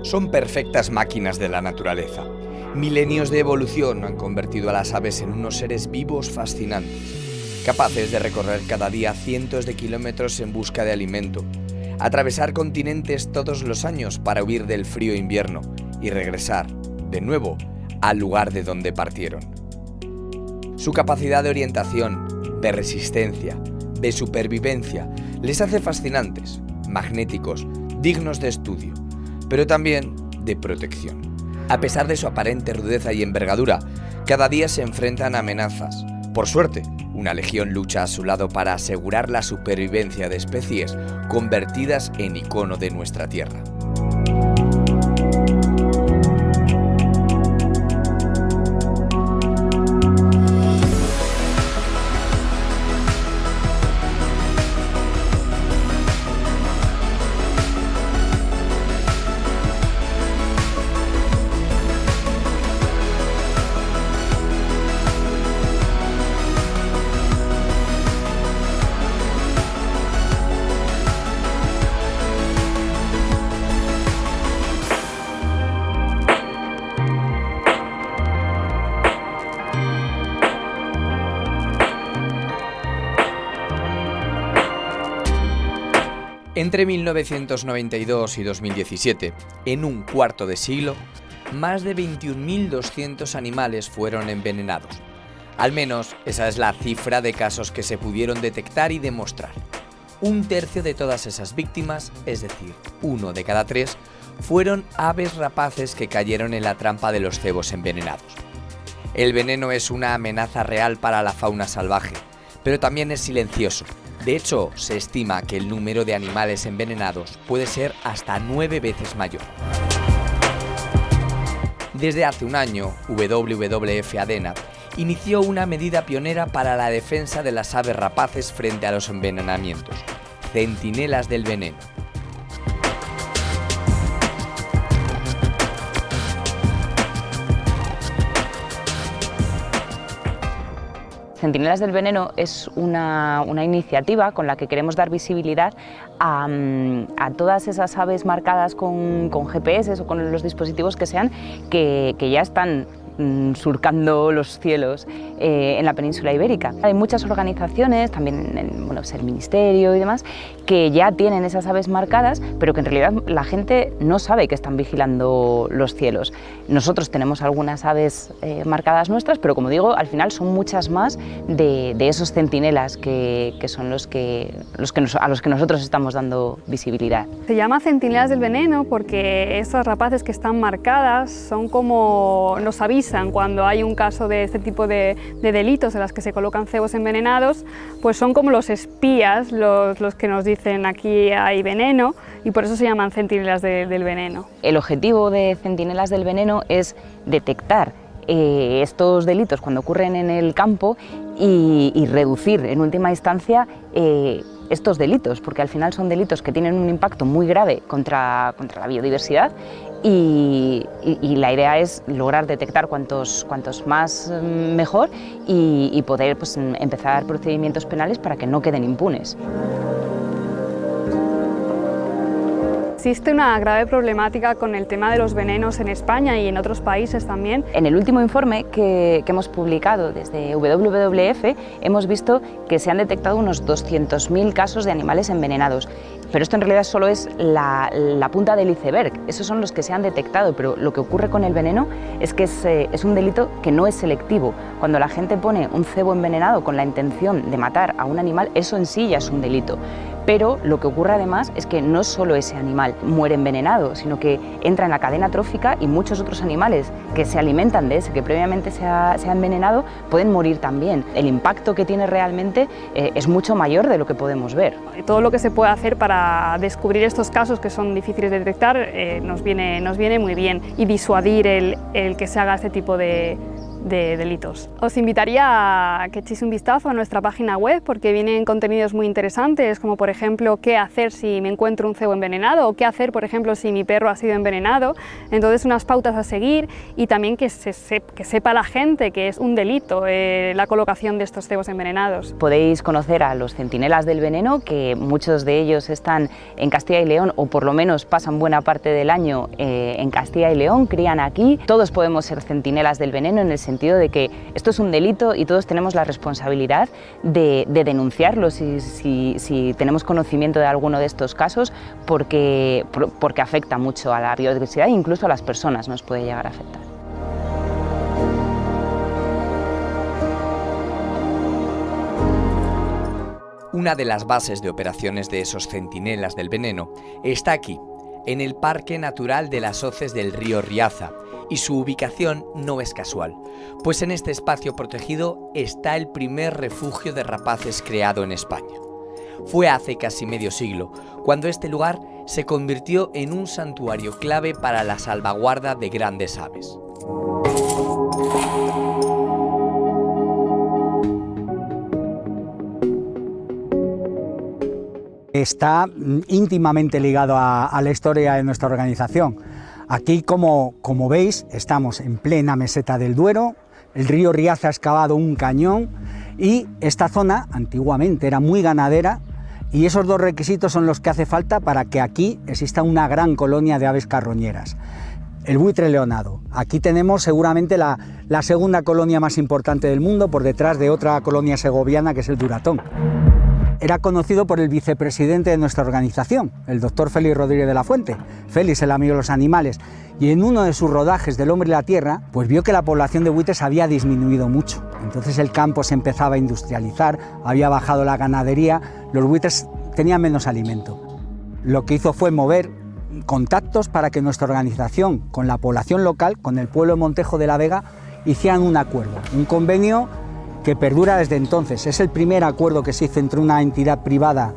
Son perfectas máquinas de la naturaleza. Milenios de evolución han convertido a las aves en unos seres vivos fascinantes, capaces de recorrer cada día cientos de kilómetros en busca de alimento, atravesar continentes todos los años para huir del frío invierno y regresar, de nuevo, al lugar de donde partieron. Su capacidad de orientación, de resistencia, de supervivencia, les hace fascinantes, magnéticos, dignos de estudio, pero también de protección. A pesar de su aparente rudeza y envergadura, cada día se enfrentan a amenazas. Por suerte, una legión lucha a su lado para asegurar la supervivencia de especies convertidas en icono de nuestra tierra. Entre 1992 y 2017, en un cuarto de siglo, más de 21.200 animales fueron envenenados. Al menos esa es la cifra de casos que se pudieron detectar y demostrar. Un tercio de todas esas víctimas, es decir, 1 de cada 3, fueron aves rapaces que cayeron en la trampa de los cebos envenenados. El veneno es una amenaza real para la fauna salvaje, pero también es silencioso. De hecho, se estima que el número de animales envenenados puede ser hasta 9 veces mayor. Desde hace un año, WWF ADENA inició una medida pionera para la defensa de las aves rapaces frente a los envenenamientos: centinelas del veneno. Centinelas del Veneno es una iniciativa con la que queremos dar visibilidad a todas esas aves marcadas con GPS o con los dispositivos que sean, que ya están surcando los cielos en la península ibérica. Hay muchas organizaciones, también el Ministerio y demás, que ya tienen esas aves marcadas, pero que en realidad la gente no sabe que están vigilando los cielos. Nosotros tenemos algunas aves marcadas nuestras, pero como digo, al final son muchas más de esos centinelas que son a los que nosotros estamos dando visibilidad. Se llama Centinelas del Veneno porque esas rapaces que están marcadas son como nos avisan cuando hay un caso de este tipo de delitos en las que se colocan cebos envenenados, pues son como los espías los que nos dicen aquí hay veneno, y por eso se llaman Centinelas del Veneno. El objetivo de Centinelas del Veneno es detectar estos delitos cuando ocurren en el campo y reducir en última instancia estos delitos, porque al final son delitos que tienen un impacto muy grave contra la biodiversidad y la idea es lograr detectar cuantos más mejor y poder empezar procedimientos penales para que no queden impunes. Existe una grave problemática con el tema de los venenos en España y en otros países también. En el último informe que hemos publicado desde WWF hemos visto que se han detectado unos 200.000 casos de animales envenenados. Pero esto en realidad solo es la punta del iceberg, esos son los que se han detectado, pero lo que ocurre con el veneno es que es un delito que no es selectivo. Cuando la gente pone un cebo envenenado con la intención de matar a un animal, eso en sí ya es un delito. Pero lo que ocurre además es que no solo ese animal muere envenenado, sino que entra en la cadena trófica y muchos otros animales que se alimentan de ese que previamente se ha envenenado pueden morir también. El impacto que tiene realmente es mucho mayor de lo que podemos ver. Todo lo que se puede hacer para descubrir estos casos que son difíciles de detectar nos viene muy bien, y disuadir el que se haga este tipo de de delitos. Os invitaría a que echéis un vistazo a nuestra página web porque vienen contenidos muy interesantes, como por ejemplo qué hacer si me encuentro un cebo envenenado o qué hacer por ejemplo si mi perro ha sido envenenado. Entonces unas pautas a seguir y también que sepa la gente que es un delito la colocación de estos cebos envenenados. Podéis conocer a los centinelas del veneno, que muchos de ellos están en Castilla y León o por lo menos pasan buena parte del año en Castilla y León, crían aquí. Todos podemos ser centinelas del veneno en el sentido de que esto es un delito y todos tenemos la responsabilidad de denunciarlo si tenemos conocimiento de alguno de estos casos porque afecta mucho a la biodiversidad e incluso a las personas nos puede llegar a afectar. Una de las bases de operaciones de esos centinelas del veneno está aquí, en el Parque Natural de las Hoces del río Riaza, y su ubicación no es casual, pues en este espacio protegido está el primer refugio de rapaces creado en España. Fue hace casi medio siglo, cuando este lugar se convirtió en un santuario clave para la salvaguarda de grandes aves. Está íntimamente ligado a la historia de nuestra organización. Aquí, como veis, estamos en plena meseta del Duero, el río Riaza ha excavado un cañón y esta zona antiguamente era muy ganadera y esos dos requisitos son los que hace falta para que aquí exista una gran colonia de aves carroñeras. El buitre leonado. Aquí tenemos seguramente la segunda colonia más importante del mundo, por detrás de otra colonia segoviana que es el duratón. Era conocido por el vicepresidente de nuestra organización, el doctor Félix Rodríguez de la Fuente, Félix, el amigo de los animales, y en uno de sus rodajes del hombre y la tierra, pues vio que la población de buitres había disminuido mucho. Entonces el campo se empezaba a industrializar, había bajado la ganadería, los buitres tenían menos alimento. Lo que hizo fue mover contactos para que nuestra organización, con la población local, con el pueblo de Montejo de la Vega, hicieran un acuerdo, un convenio que perdura desde entonces. Es el primer acuerdo que se hizo entre una entidad privada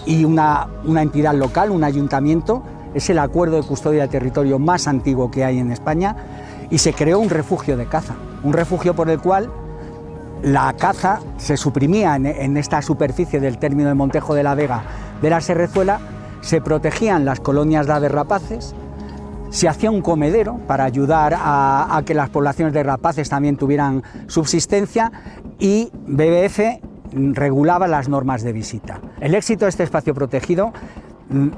y una entidad local, un ayuntamiento. Es el acuerdo de custodia de territorio más antiguo que hay en España y se creó un refugio de caza, un refugio por el cual la caza se suprimía en esta superficie del término de Montejo de la Vega de la Serrezuela, se protegían las colonias de aves rapaces, se hacía un comedero para ayudar a que las poblaciones de rapaces también tuvieran subsistencia y BBF regulaba las normas de visita. El éxito de este espacio protegido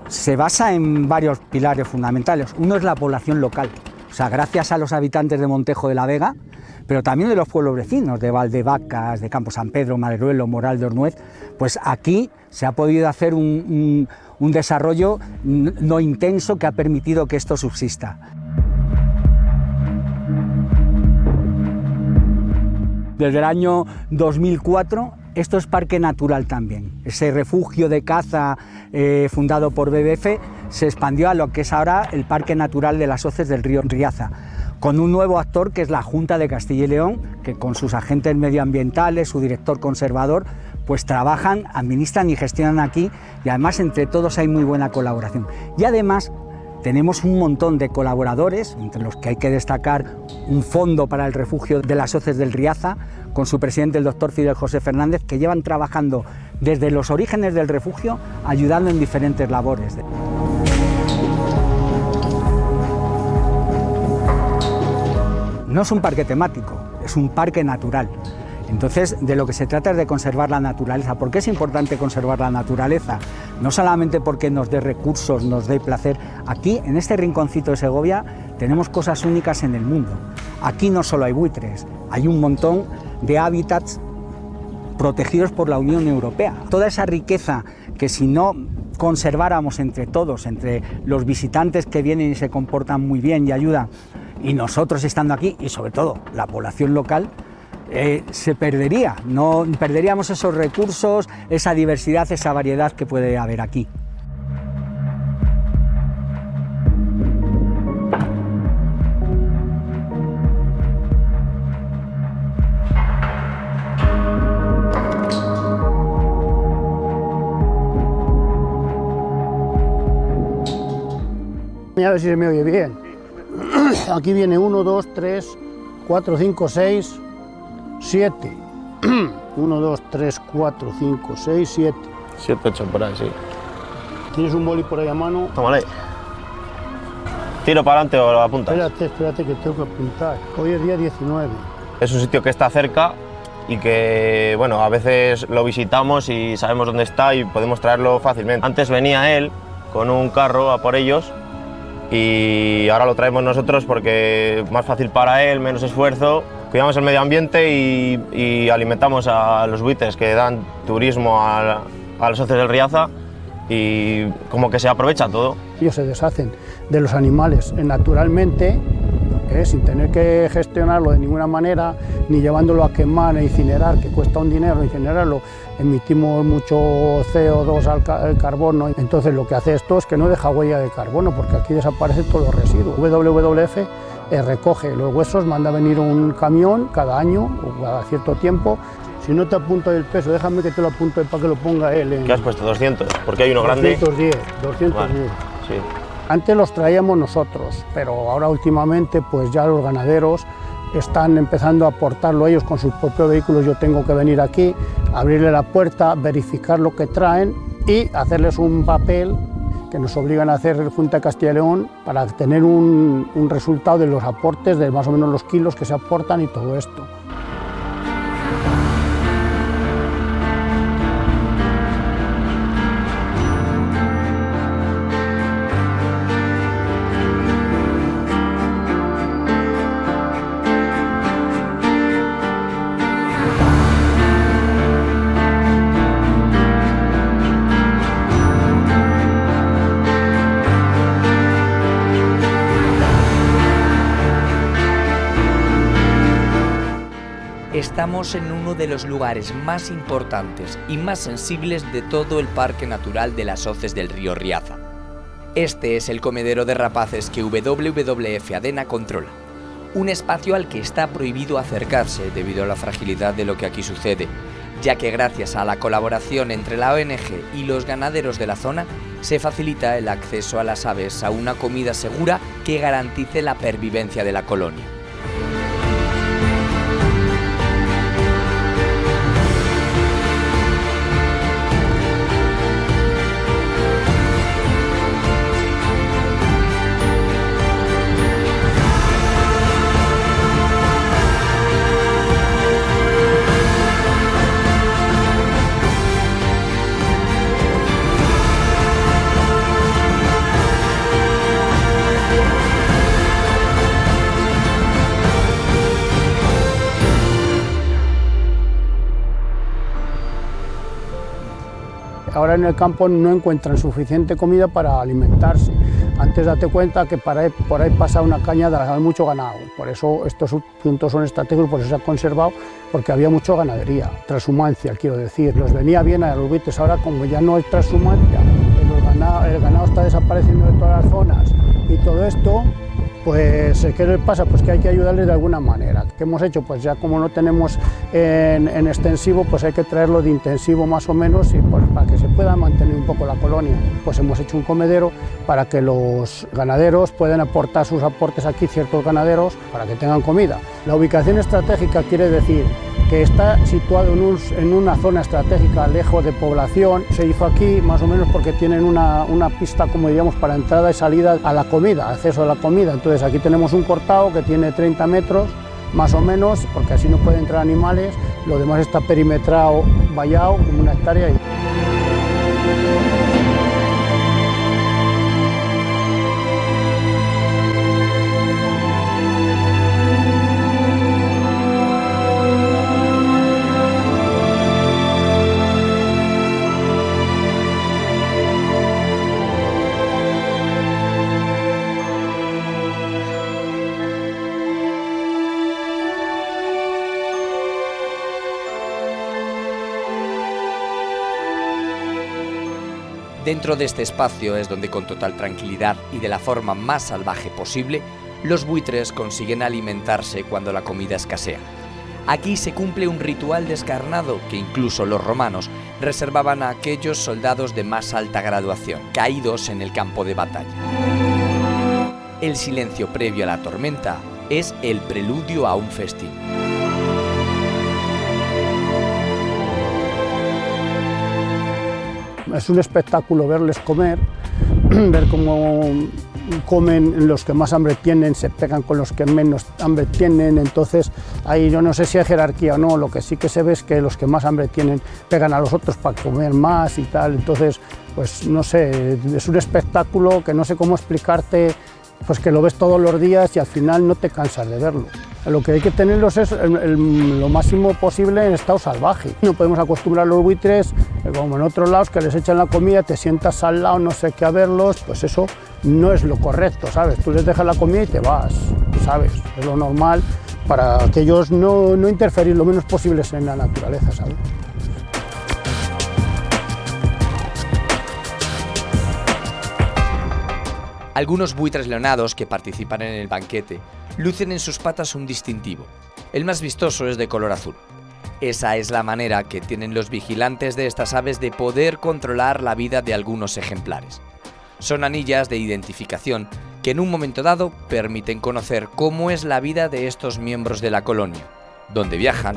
se basa en varios pilares fundamentales. Uno es la población local, o sea, gracias a los habitantes de Montejo de la Vega, pero también de los pueblos vecinos, de Valdevacas, de Campo San Pedro, Maderuelo, Moral de Ornuez, pues aquí se ha podido hacer un desarrollo no intenso que ha permitido que esto subsista. Desde el año 2004 esto es parque natural también. Ese refugio de caza fundado por BBF se expandió a lo que es ahora el Parque Natural de las Hoces del río Riaza, con un nuevo actor que es la Junta de Castilla y León, que con sus agentes medioambientales, su director conservador, pues trabajan, administran y gestionan aquí, y además entre todos hay muy buena colaboración. Y además tenemos un montón de colaboradores, entre los que hay que destacar un fondo para el refugio de las Hoces del Riaza, con su presidente el doctor Fidel José Fernández, que llevan trabajando desde los orígenes del refugio, ayudando en diferentes labores. No es un parque temático, es un parque natural. Entonces, de lo que se trata es de conservar la naturaleza. ¿Por qué es importante conservar la naturaleza? No solamente porque nos dé recursos, nos dé placer. Aquí, en este rinconcito de Segovia, tenemos cosas únicas en el mundo. Aquí no solo hay buitres, hay un montón de hábitats protegidos por la Unión Europea. Toda esa riqueza que si no conserváramos entre todos, entre los visitantes que vienen y se comportan muy bien y ayudan, y nosotros estando aquí, y sobre todo la población local, se perdería, no perderíamos esos recursos, esa diversidad, esa variedad que puede haber aquí. A ver si se me oye bien. Aquí viene 1, 2, 3, 4, 5, 6, 7. 1, 2, 3, 4, 5, 6, 7. 7, 8 por ahí, sí. ¿Tienes un boli por ahí a mano? Tómale. ¿Tiro para adelante o apuntas? Espérate que tengo que apuntar. Hoy es día 19. Es un sitio que está cerca y que, bueno, a veces lo visitamos y sabemos dónde está y podemos traerlo fácilmente. Antes venía él con un carro a por ellos y ahora lo traemos nosotros porque es más fácil para él, menos esfuerzo. Cuidamos el medio ambiente y alimentamos a los buitres que dan turismo a los socios del Riaza y como que se aprovecha todo. Ellos se deshacen de los animales naturalmente, sin tener que gestionarlo de ninguna manera, ni llevándolo a quemar e incinerar, que cuesta un dinero incinerarlo, emitimos mucho CO2 al carbono, entonces lo que hace esto es que no deja huella de carbono, porque aquí desaparecen todos los residuos. WWF recoge los huesos, manda a venir un camión cada año o cada cierto tiempo. Si no te apunto el peso, déjame que te lo apunte para que lo ponga él. ¿Qué has puesto? 200, porque hay uno grande. 210. Vale, sí. Antes los traíamos nosotros, pero ahora últimamente pues ya los ganaderos están empezando a aportarlo ellos con sus propios vehículos. Yo tengo que venir aquí, abrirle la puerta, verificar lo que traen y hacerles un papel que nos obligan a hacer el Junta de Castilla y León para tener un resultado de los aportes, de más o menos los kilos que se aportan y todo esto. Estamos en uno de los lugares más importantes y más sensibles de todo el Parque Natural de las Hoces del río Riaza. Este es el comedero de rapaces que WWF ADENA controla, un espacio al que está prohibido acercarse debido a la fragilidad de lo que aquí sucede, ya que gracias a la colaboración entre la ONG y los ganaderos de la zona, se facilita el acceso a las aves a una comida segura que garantice la pervivencia de la colonia. Ahora en el campo no encuentran suficiente comida para alimentarse. Antes date cuenta que por ahí pasa una cañada, hay mucho ganado. Por eso estos puntos son estratégicos, por eso se ha conservado, porque había mucha ganadería, transhumancia, quiero decir. Los venía bien a los buitres, ahora como ya no hay transhumancia, el ganado está desapareciendo de todas las zonas y todo esto, pues ¿qué les pasa? Pues que hay que ayudarles de alguna manera. ¿Qué hemos hecho? Pues ya como no tenemos en extensivo, pues hay que traerlo de intensivo más o menos y pues, para que se pueda mantener un poco la colonia. Pues hemos hecho un comedero para que los ganaderos puedan aportar sus aportes aquí, ciertos ganaderos, para que tengan comida. La ubicación estratégica quiere decir que está situado en una zona estratégica lejos de población. Se hizo aquí más o menos porque tienen una pista, como diríamos, para entrada y salida a la comida, acceso a la comida. Entonces aquí tenemos un cortado que tiene 30 metros más o menos, porque así no pueden entrar animales. Lo demás está perimetrado, vallado, como una hectárea. Dentro de este espacio es donde con total tranquilidad y de la forma más salvaje posible, los buitres consiguen alimentarse cuando la comida escasea. Aquí se cumple un ritual descarnado que incluso los romanos reservaban a aquellos soldados de más alta graduación, caídos en el campo de batalla. El silencio previo a la tormenta es el preludio a un festín. Es un espectáculo verles comer, ver cómo comen los que más hambre tienen, se pegan con los que menos hambre tienen, entonces ahí yo no sé si hay jerarquía o no, lo que sí que se ve es que los que más hambre tienen pegan a los otros para comer más y tal, entonces pues no sé, es un espectáculo que no sé cómo explicarte, pues que lo ves todos los días y al final no te cansas de verlo. Lo que hay que tenerlos es lo máximo posible en estado salvaje. No podemos acostumbrar a los buitres, como en otros lados, que les echan la comida, te sientas al lado, no sé qué, a verlos, pues eso no es lo correcto, ¿sabes? Tú les dejas la comida y te vas, ¿sabes? Es lo normal para que ellos no interferir lo menos posible en la naturaleza, ¿sabes? Algunos buitres leonados que participan en el banquete lucen en sus patas un distintivo. El más vistoso es de color azul. Esa es la manera que tienen los vigilantes de estas aves de poder controlar la vida de algunos ejemplares. Son anillas de identificación que en un momento dado permiten conocer cómo es la vida de estos miembros de la colonia, dónde viajan,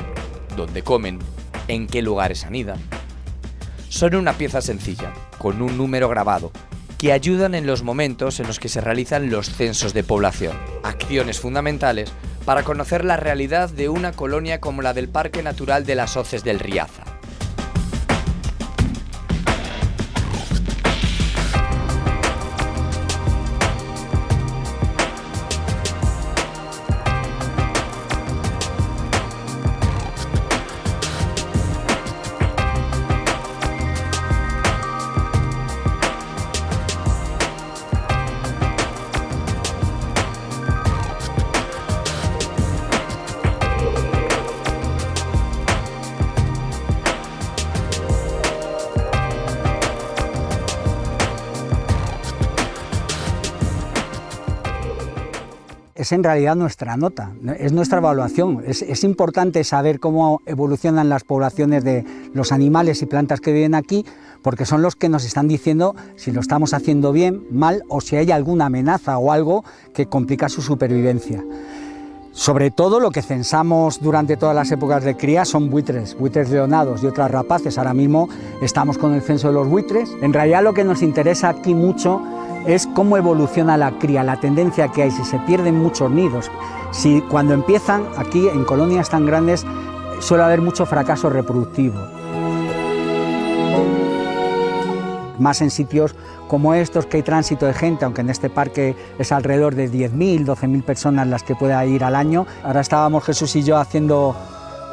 dónde comen, en qué lugares anidan. Son una pieza sencilla, con un número grabado, que ayudan en los momentos en los que se realizan los censos de población, acciones fundamentales para conocer la realidad de una colonia como la del Parque Natural de las Hoces del Riaza. Es en realidad nuestra nota, es nuestra evaluación. Es importante saber cómo evolucionan las poblaciones de los animales y plantas que viven aquí, porque son los que nos están diciendo si lo estamos haciendo bien, mal, o si hay alguna amenaza o algo que complica su supervivencia. Sobre todo lo que censamos durante todas las épocas de cría son buitres leonados y otras rapaces. Ahora mismo estamos con el censo de los buitres. En realidad lo que nos interesa aquí mucho es cómo evoluciona la cría, la tendencia que hay, si se pierden muchos nidos, si cuando empiezan aquí en colonias tan grandes suele haber mucho fracaso reproductivo. Más en sitios como estos que hay tránsito de gente, aunque en este parque es alrededor de 10.000, 12.000 personas las que pueda ir al año. Ahora estábamos Jesús y yo haciendo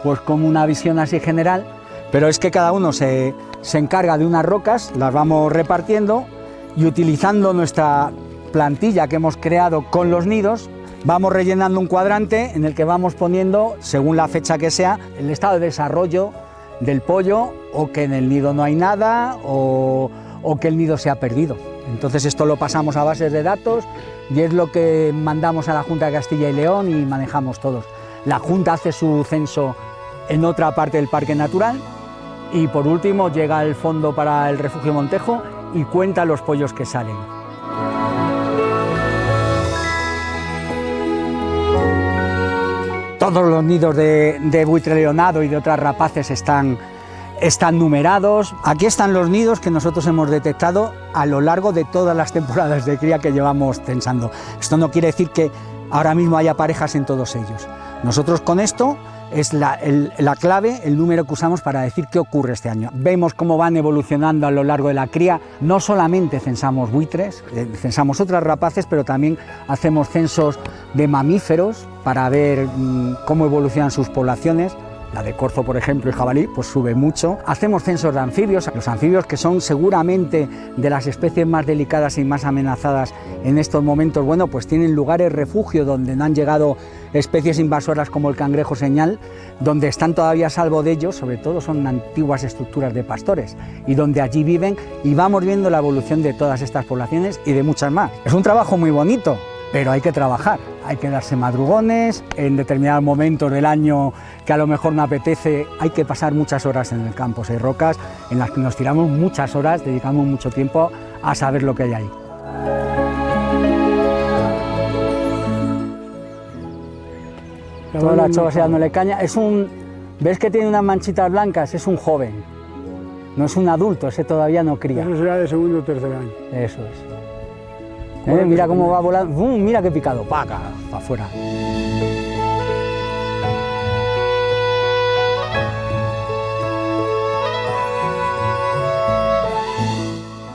pues como una visión así general, pero es que cada uno se encarga de unas rocas, las vamos repartiendo y utilizando nuestra plantilla que hemos creado con los nidos, vamos rellenando un cuadrante en el que vamos poniendo, según la fecha que sea, el estado de desarrollo del pollo, o que en el nido no hay nada, o que el nido se ha perdido. Entonces esto lo pasamos a bases de datos y es lo que mandamos a la Junta de Castilla y León y manejamos todos. La Junta hace su censo en otra parte del Parque Natural y por último llega al Fondo para el Refugio Montejo y cuenta los pollos que salen. Todos los nidos de buitre leonado y de otras rapaces están numerados. Aquí están los nidos que nosotros hemos detectado a lo largo de todas las temporadas de cría que llevamos censando. Esto no quiere decir que ahora mismo haya parejas en todos ellos. Nosotros con esto es la clave, el número que usamos para decir qué ocurre este año. Vemos cómo van evolucionando a lo largo de la cría. No solamente censamos buitres, censamos otras rapaces, pero también hacemos censos de mamíferos para ver cómo evolucionan sus poblaciones. La de corzo, por ejemplo, y jabalí, pues sube mucho. Hacemos censos de anfibios, los anfibios que son seguramente de las especies más delicadas y más amenazadas en estos momentos, bueno, pues tienen lugares refugio donde no han llegado especies invasoras como el cangrejo señal, donde están todavía a salvo de ellos, sobre todo son antiguas estructuras de pastores, y donde allí viven, y vamos viendo la evolución de todas estas poblaciones y de muchas más. Es un trabajo muy bonito, pero hay que trabajar, hay que darse madrugones, en determinados momentos del año que a lo mejor me apetece, hay que pasar muchas horas en el campo. Hay rocas en las que nos tiramos muchas horas, dedicamos mucho tiempo a saber lo que hay ahí. Todas las chovas dándole caña. ¿Ves que tiene unas manchitas blancas? Es un joven, no es un adulto, ese todavía no cría. Eso será de segundo o tercer año. Eso es. Mira cómo va volando, mira qué picado, para afuera.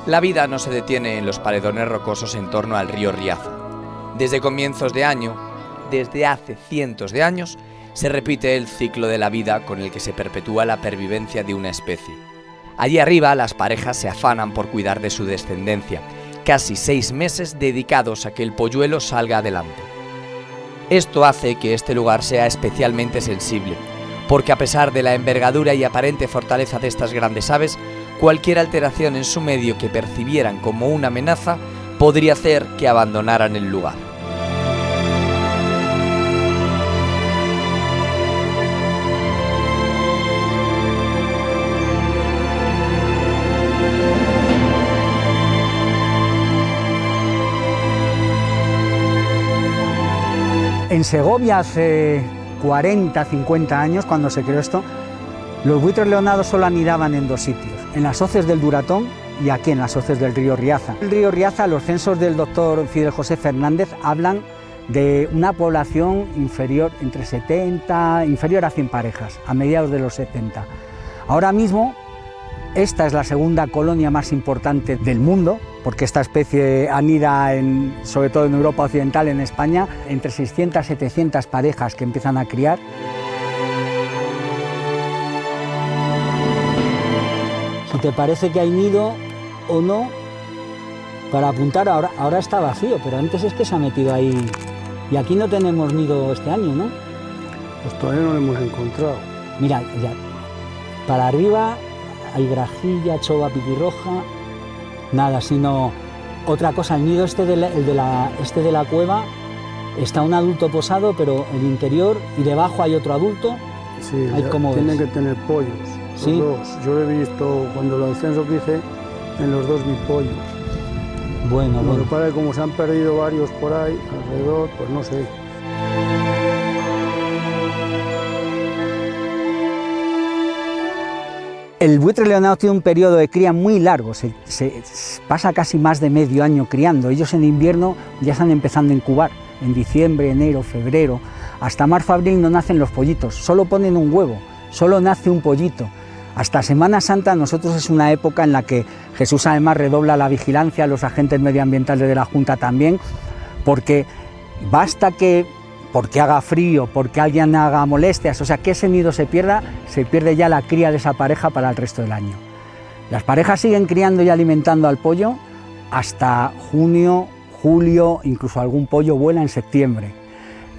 La vida no se detiene en los paredones rocosos en torno al río Riaza. Desde comienzos de año, desde hace cientos de años, se repite el ciclo de la vida con el que se perpetúa la pervivencia de una especie. Allí arriba las parejas se afanan por cuidar de su descendencia, casi 6 meses dedicados a que el polluelo salga adelante. Esto hace que este lugar sea especialmente sensible, porque a pesar de la envergadura y aparente fortaleza de estas grandes aves, cualquier alteración en su medio que percibieran como una amenaza podría hacer que abandonaran el lugar. En Segovia hace 40, 50 años, cuando se creó esto, los buitres leonados solo anidaban en 2 sitios, en las hoces del Duratón y aquí en las hoces del río Riaza. El río Riaza, los censos del doctor Fidel José Fernández hablan de una población inferior a 100 parejas, a mediados de los 70. Ahora mismo, esta es la segunda colonia más importante del mundo, porque esta especie anida, sobre todo en Europa Occidental, en España, entre 600 y 700 parejas que empiezan a criar. Si te parece que hay nido o no, para apuntar, ahora está vacío, pero antes es que se ha metido ahí. Y aquí no tenemos nido este año, ¿no? Pues todavía no lo hemos encontrado. Mira, ya, para arriba hay grajilla, chova piquirroja, nada, sino otra cosa, el nido este de la cueva está un adulto posado, pero el interior y debajo hay otro adulto. Sí, tienen que tener pollos, ¿sí? Los dos. Yo lo he visto cuando los censos que hice, en los 2 vi pollos. Bueno. Lo que pasa es que como se han perdido varios por ahí alrededor, pues no sé. El buitre leonado tiene un periodo de cría muy largo, se pasa casi más de medio año criando. Ellos en invierno ya están empezando a incubar, en diciembre, enero, febrero, hasta marzo, abril no nacen los pollitos, solo ponen un huevo, solo nace un pollito. Hasta Semana Santa nosotros es una época en la que Jesús además redobla la vigilancia, los agentes medioambientales de la Junta también, porque basta que porque haga frío, porque alguien haga molestias, o sea, que ese nido se pierde ya la cría de esa pareja para el resto del año. Las parejas siguen criando y alimentando al pollo hasta junio, julio, incluso algún pollo vuela en septiembre.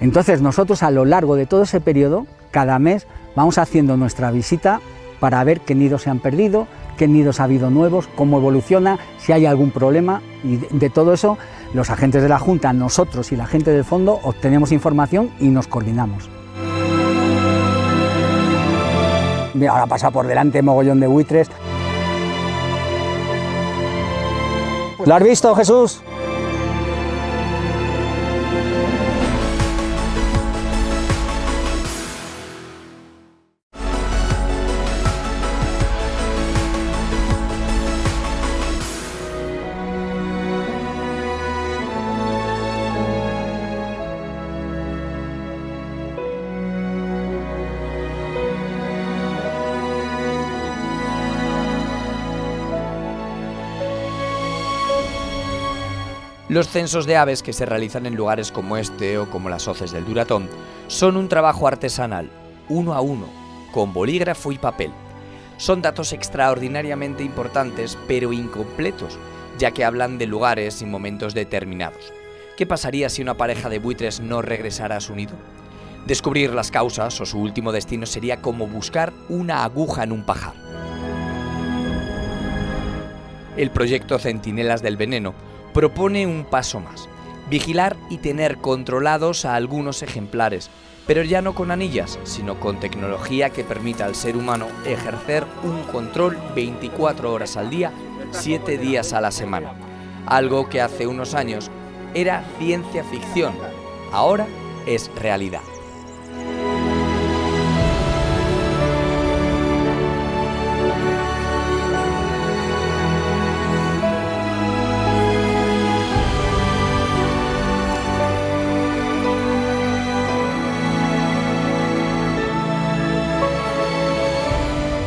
Entonces nosotros a lo largo de todo ese periodo, cada mes, vamos haciendo nuestra visita para ver qué nidos se han perdido, qué nidos ha habido nuevos, cómo evoluciona, si hay algún problema, y de todo eso los agentes de la Junta, nosotros y la gente del fondo obtenemos información y nos coordinamos. Mira, ahora pasa por delante mogollón de buitres. ¿Lo has visto, Jesús? Los censos de aves que se realizan en lugares como este o como las hoces del Duratón son un trabajo artesanal, 1 a 1, con bolígrafo y papel. Son datos extraordinariamente importantes, pero incompletos, ya que hablan de lugares y momentos determinados. ¿Qué pasaría si una pareja de buitres no regresara a su nido? Descubrir las causas o su último destino sería como buscar una aguja en un pajar. El proyecto Centinelas del Veneno propone un paso más: vigilar y tener controlados a algunos ejemplares, pero ya no con anillas, sino con tecnología que permita al ser humano ejercer un control 24 horas al día, 7 días a la semana. Algo que hace unos años era ciencia ficción, ahora es realidad.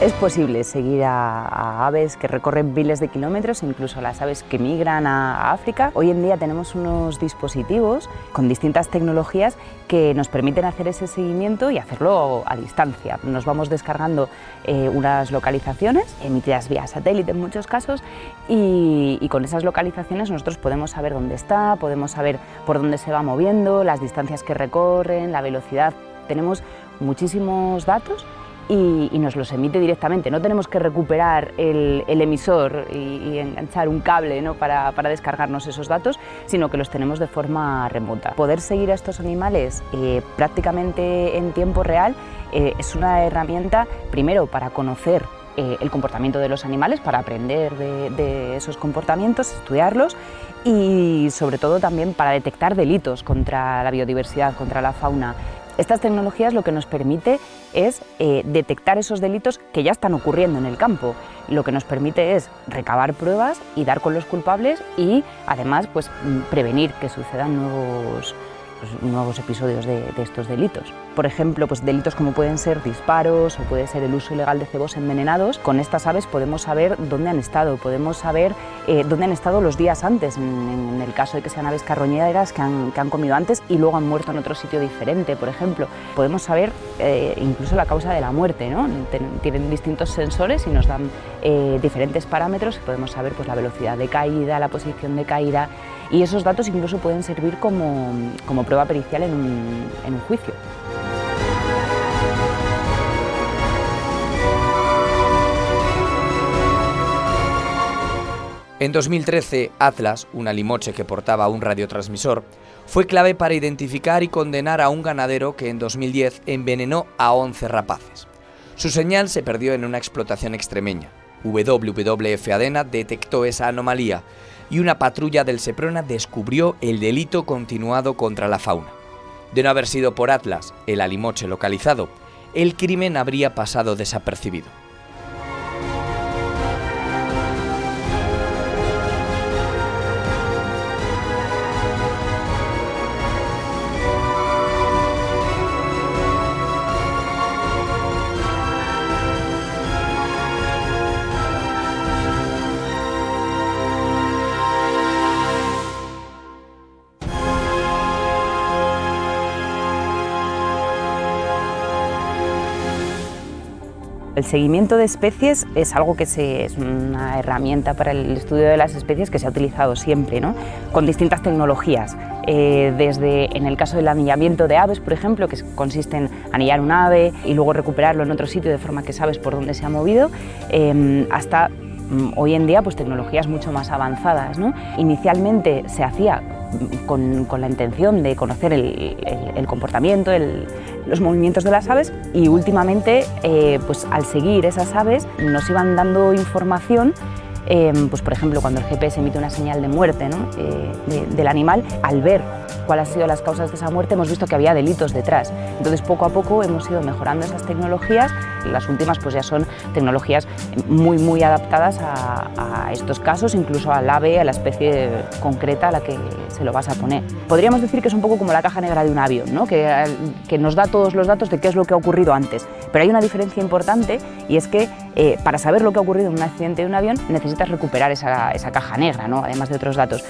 Es posible seguir a aves que recorren miles de kilómetros, incluso a las aves que migran a África. Hoy en día tenemos unos dispositivos con distintas tecnologías que nos permiten hacer ese seguimiento y hacerlo a distancia. Nos vamos descargando unas localizaciones emitidas vía satélite en muchos casos y con esas localizaciones nosotros podemos saber dónde está, podemos saber por dónde se va moviendo, las distancias que recorren, la velocidad. Tenemos muchísimos datos y nos los emite directamente. No tenemos que recuperar el emisor y enganchar un cable, ¿no?, para descargarnos esos datos, sino que los tenemos de forma remota. Poder seguir a estos animales prácticamente en tiempo real es una herramienta, primero, para conocer el comportamiento de los animales, para aprender de esos comportamientos, estudiarlos, y sobre todo también para detectar delitos contra la biodiversidad, contra la fauna. Estas tecnologías lo que nos permite es detectar esos delitos que ya están ocurriendo en el campo. Lo que nos permite es recabar pruebas y dar con los culpables y además pues, prevenir que sucedan nuevos episodios de estos delitos. Por ejemplo, pues delitos como pueden ser disparos o puede ser el uso ilegal de cebos envenenados. Con estas aves podemos saber dónde han estado, podemos saber dónde han estado los días antes, en el caso de que sean aves carroñeras que han comido antes y luego han muerto en otro sitio diferente, por ejemplo. Podemos saber incluso la causa de la muerte, ¿no? Tienen distintos sensores y nos dan diferentes parámetros y podemos saber pues, la velocidad de caída, la posición de caída, y esos datos incluso pueden servir como prueba pericial en un juicio. En 2013, Atlas, una limoche que portaba un radiotransmisor, fue clave para identificar y condenar a un ganadero que en 2010 envenenó a 11 rapaces. Su señal se perdió en una explotación extremeña. WWF Adena detectó esa anomalía y una patrulla del Seprona descubrió el delito continuado contra la fauna. De no haber sido por Atlas, el alimoche localizado, el crimen habría pasado desapercibido. El seguimiento de especies es algo que es una herramienta para el estudio de las especies que se ha utilizado siempre, ¿no?, con distintas tecnologías. Desde, en el caso del anillamiento de aves, por ejemplo, que consiste en anillar un ave y luego recuperarlo en otro sitio de forma que sabes por dónde se ha movido, hasta hoy en día pues, tecnologías mucho más avanzadas, ¿no? Inicialmente se hacía con la intención de conocer el comportamiento, los movimientos de las aves, y últimamente pues al seguir esas aves nos iban dando información, pues por ejemplo cuando el GPS emite una señal de muerte, ¿no?, del animal, al ver cuáles han sido las causas de esa muerte hemos visto que había delitos detrás. Entonces poco a poco hemos ido mejorando esas tecnologías. Las últimas pues ya son tecnologías muy adaptadas a estos casos, incluso al ave, a la especie concreta a la que se lo vas a poner. Podríamos decir que es un poco como la caja negra de un avión, ¿no?, que nos da todos los datos de qué es lo que ha ocurrido antes. Pero hay una diferencia importante, y es que para saber lo que ha ocurrido en un accidente de un avión necesitas recuperar esa caja negra, ¿no?, además de otros datos.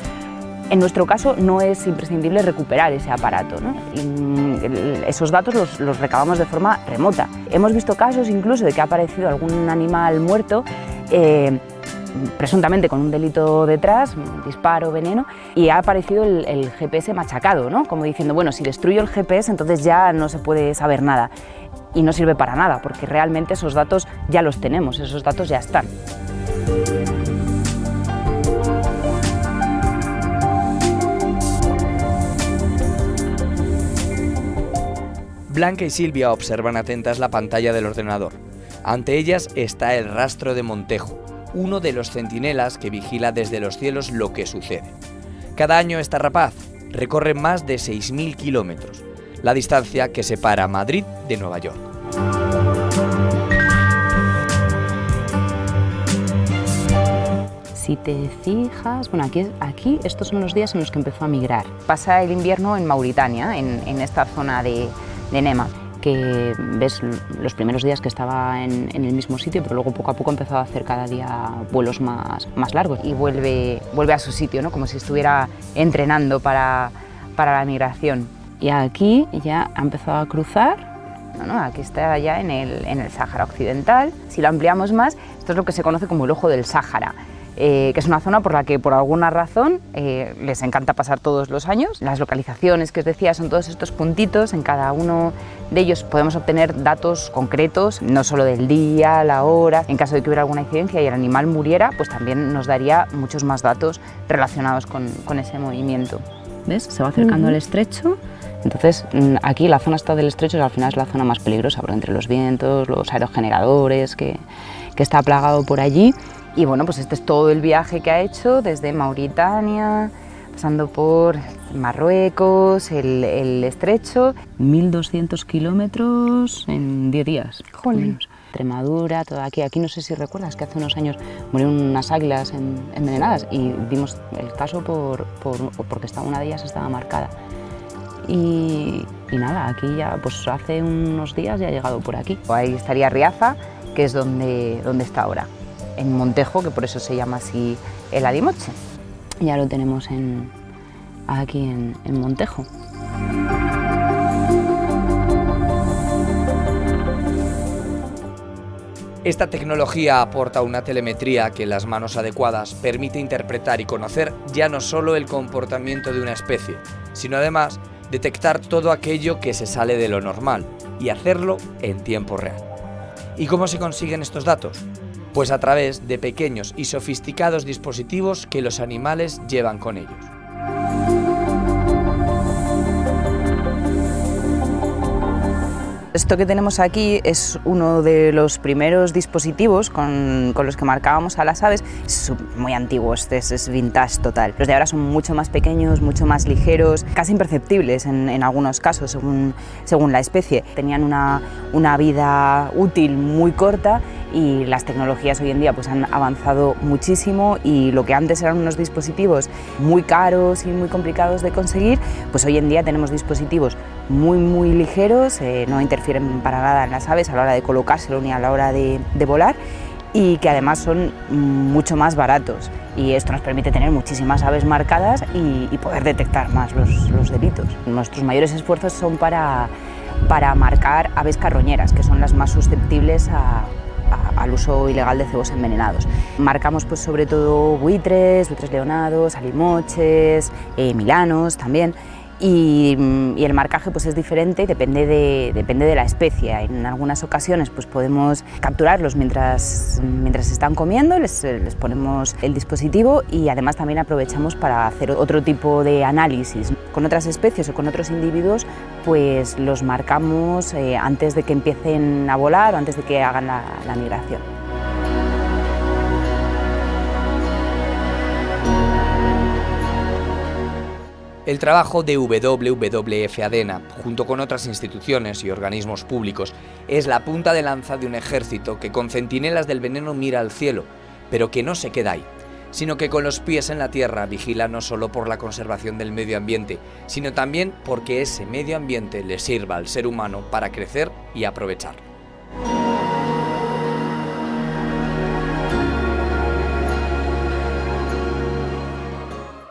En nuestro caso no es imprescindible recuperar ese aparato, ¿no? Esos datos los recabamos de forma remota. Hemos visto casos incluso de que ha aparecido algún animal muerto, presuntamente con un delito detrás, un disparo, veneno, y ha aparecido el GPS machacado, ¿no?, como diciendo, bueno, si destruyo el GPS entonces ya no se puede saber nada. Y no sirve para nada, porque realmente esos datos ya los tenemos, esos datos ya están. Blanca y Silvia observan atentas la pantalla del ordenador. Ante ellas está el rastro de Montejo, uno de los centinelas que vigila desde los cielos lo que sucede. Cada año esta rapaz recorre más de 6.000 kilómetros, la distancia que separa Madrid de Nueva York. Si te fijas, bueno, aquí estos son los días en los que empezó a migrar. Pasa el invierno en Mauritania, en esta zona de Nema. que ves los primeros días que estaba en el mismo sitio, pero luego poco a poco empezó a hacer cada día vuelos más largos y vuelve a su sitio, ¿no? Como si estuviera entrenando para la migración. Y aquí ya ha empezado a cruzar. Aquí está ya en el Sáhara Occidental. Si lo ampliamos más, esto es lo que se conoce como el Ojo del Sáhara, que es una zona por la que por alguna razón les encanta pasar todos los años. Las localizaciones que os decía son todos estos puntitos, en cada uno de ellos podemos obtener datos concretos, no solo del día, la hora. En caso de que hubiera alguna incidencia y el animal muriera, pues también nos daría muchos más datos relacionados con ese movimiento. ¿Ves? Se va acercando al estrecho. Entonces, aquí la zona esta del estrecho al final es la zona más peligrosa, porque entre los vientos, los aerogeneradores, que está plagado por allí. Y bueno, pues este es todo el viaje que ha hecho desde Mauritania, pasando por Marruecos, el estrecho. 1.200 kilómetros en 10 días. Jolín. Extremadura, todo aquí. Aquí no sé si recuerdas que hace unos años murieron unas águilas envenenadas y vimos el caso porque una de ellas estaba marcada. Y nada, aquí ya, pues hace unos días ya ha llegado por aquí. Ahí estaría Riaza, que es donde está ahora, en Montejo, que por eso se llama así el Alimoche. Ya lo tenemos aquí en Montejo. Esta tecnología aporta una telemetría que en las manos adecuadas permite interpretar y conocer ya no solo el comportamiento de una especie, sino además detectar todo aquello que se sale de lo normal y hacerlo en tiempo real. ¿Y cómo se consiguen estos datos? Pues a través de pequeños y sofisticados dispositivos que los animales llevan con ellos. Esto que tenemos aquí es uno de los primeros dispositivos con los que marcábamos a las aves. Es muy antiguo, es vintage total. Los de ahora son mucho más pequeños, mucho más ligeros, casi imperceptibles en algunos casos según la especie. Tenían una vida útil muy corta y las tecnologías hoy en día pues han avanzado muchísimo y lo que antes eran unos dispositivos muy caros y muy complicados de conseguir, pues hoy en día tenemos dispositivos muy ligeros, no interfieren para nada en las aves a la hora de colocárselo ni a la hora de volar y que además son mucho más baratos y esto nos permite tener muchísimas aves marcadas y poder detectar más los delitos. Nuestros mayores esfuerzos son para marcar aves carroñeras, que son las más susceptibles al uso ilegal de cebos envenenados. Marcamos pues sobre todo buitres leonados, alimoches, milanos también. Y el marcaje pues es diferente, depende de la especie. En algunas ocasiones pues podemos capturarlos mientras están comiendo, les ponemos el dispositivo y además también aprovechamos para hacer otro tipo de análisis. Con otras especies o con otros individuos pues los marcamos antes de que empiecen a volar o antes de que hagan la migración. El trabajo de WWF ADENA, junto con otras instituciones y organismos públicos, es la punta de lanza de un ejército que con centinelas del veneno mira al cielo, pero que no se queda ahí, sino que con los pies en la tierra vigila no solo por la conservación del medio ambiente, sino también porque ese medio ambiente le sirva al ser humano para crecer y aprovechar.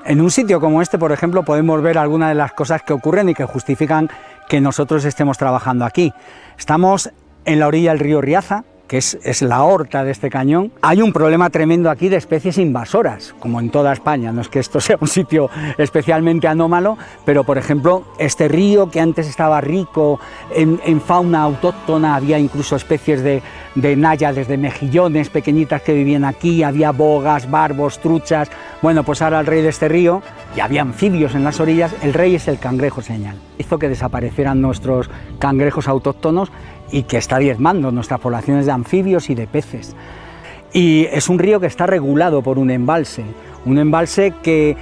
En un sitio como este, por ejemplo, podemos ver algunas de las cosas que ocurren y que justifican que nosotros estemos trabajando aquí. Estamos en la orilla del río Riaza, que es la horta de este cañón. Hay un problema tremendo aquí de especies invasoras, como en toda España. No es que esto sea un sitio especialmente anómalo, pero por ejemplo, este río que antes estaba rico en fauna autóctona, había incluso especies de náyades, de mejillones pequeñitas que vivían aquí, había bogas, barbos, truchas. Bueno, pues ahora el rey de este río, y había anfibios en las orillas, el rey es el cangrejo señal. Hizo que desaparecieran nuestros cangrejos autóctonos y que está diezmando nuestras poblaciones de anfibios y de peces. Y es un río que está regulado por un embalse que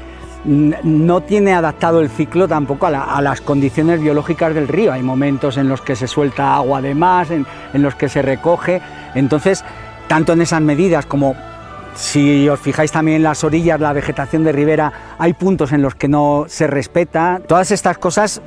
no tiene adaptado el ciclo tampoco a las condiciones biológicas del río. Hay momentos en los que se suelta agua de más, en los que se recoge. Entonces, tanto en esas medidas como Si os fijáis también en las orillas, la vegetación de ribera, hay puntos en los que no se respeta. Todas estas cosas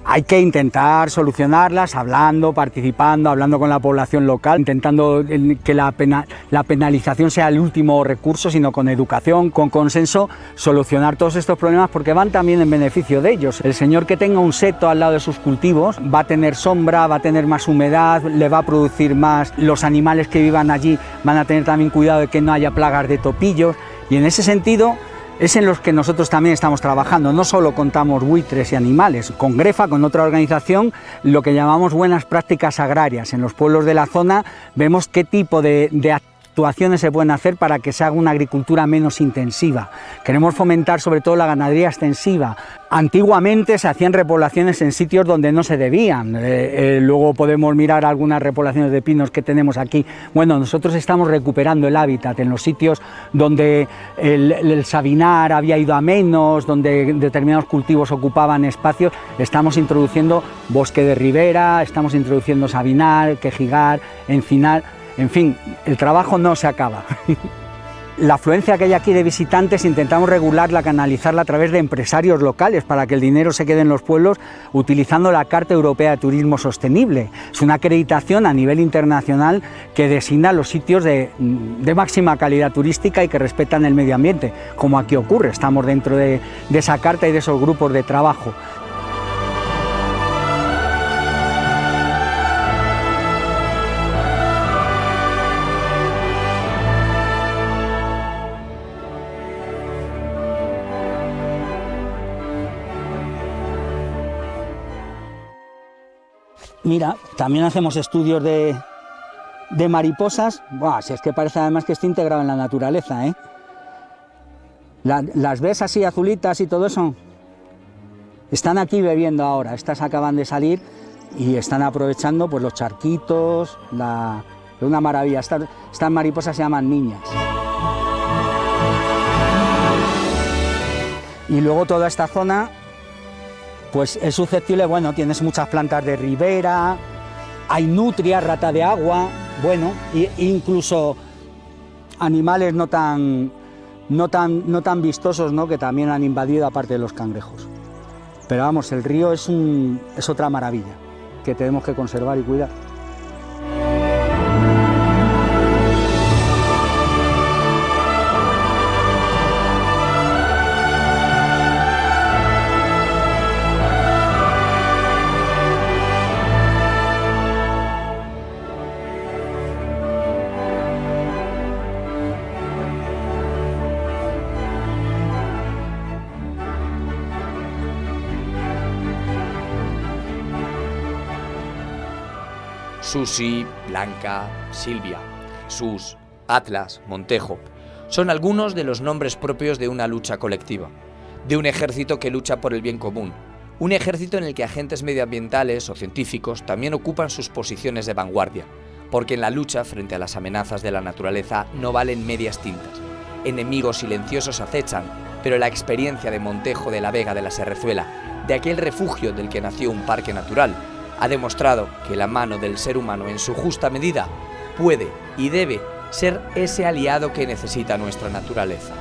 hay que intentar solucionarlas hablando, participando, hablando con la población local, intentando que la penalización sea el último recurso, sino con educación, con consenso, solucionar todos estos problemas porque van también en beneficio de ellos. El señor que tenga un seto al lado de sus cultivos va a tener sombra, va a tener más humedad, le va a producir más. Los animales que vivan allí van a tener también cuidado de que no haya plagas de topillos, y en ese sentido es en los que nosotros también estamos trabajando. No solo contamos buitres y animales, con Grefa, con otra organización, lo que llamamos buenas prácticas agrarias. En los pueblos de la zona vemos qué tipo de actuaciones se pueden hacer para que se haga una agricultura menos intensiva. Queremos fomentar sobre todo la ganadería extensiva. Antiguamente se hacían repoblaciones en sitios donde no se debían. Luego podemos mirar algunas repoblaciones de pinos que tenemos aquí. Bueno, nosotros estamos recuperando el hábitat en los sitios donde el sabinar había ido a menos, donde determinados cultivos ocupaban espacios. Estamos introduciendo bosque de ribera, estamos introduciendo sabinar, quejigar, encinar. En fin, el trabajo no se acaba. La afluencia que hay aquí de visitantes intentamos regularla, canalizarla a través de empresarios locales para que el dinero se quede en los pueblos utilizando la Carta Europea de Turismo Sostenible. Es una acreditación a nivel internacional que designa los sitios de máxima calidad turística y que respetan el medio ambiente, como aquí ocurre. Estamos dentro de esa carta y de esos grupos de trabajo. Mira, también hacemos estudios de mariposas. Buah, si es que parece además que está integrado en la naturaleza, ¿eh? Las ves así azulitas y todo eso. Están aquí bebiendo ahora. Estas acaban de salir y están aprovechando pues los charquitos. Es una maravilla. Estas mariposas se llaman niñas. Y luego toda esta zona pues es susceptible, bueno, tienes muchas plantas de ribera, hay nutrias, rata de agua, bueno, e incluso animales no tan vistosos, ¿no?, que también han invadido aparte de los cangrejos. Pero vamos, el río es otra maravilla que tenemos que conservar y cuidar. Susi, Blanca, Silvia, Jesús, Atlas, Montejo, son algunos de los nombres propios de una lucha colectiva, de un ejército que lucha por el bien común, un ejército en el que agentes medioambientales o científicos también ocupan sus posiciones de vanguardia, porque en la lucha frente a las amenazas de la naturaleza no valen medias tintas. Enemigos silenciosos acechan, pero la experiencia de Montejo de la Vega de la Serrezuela, de aquel refugio del que nació un parque natural, ha demostrado que la mano del ser humano en su justa medida puede y debe ser ese aliado que necesita nuestra naturaleza.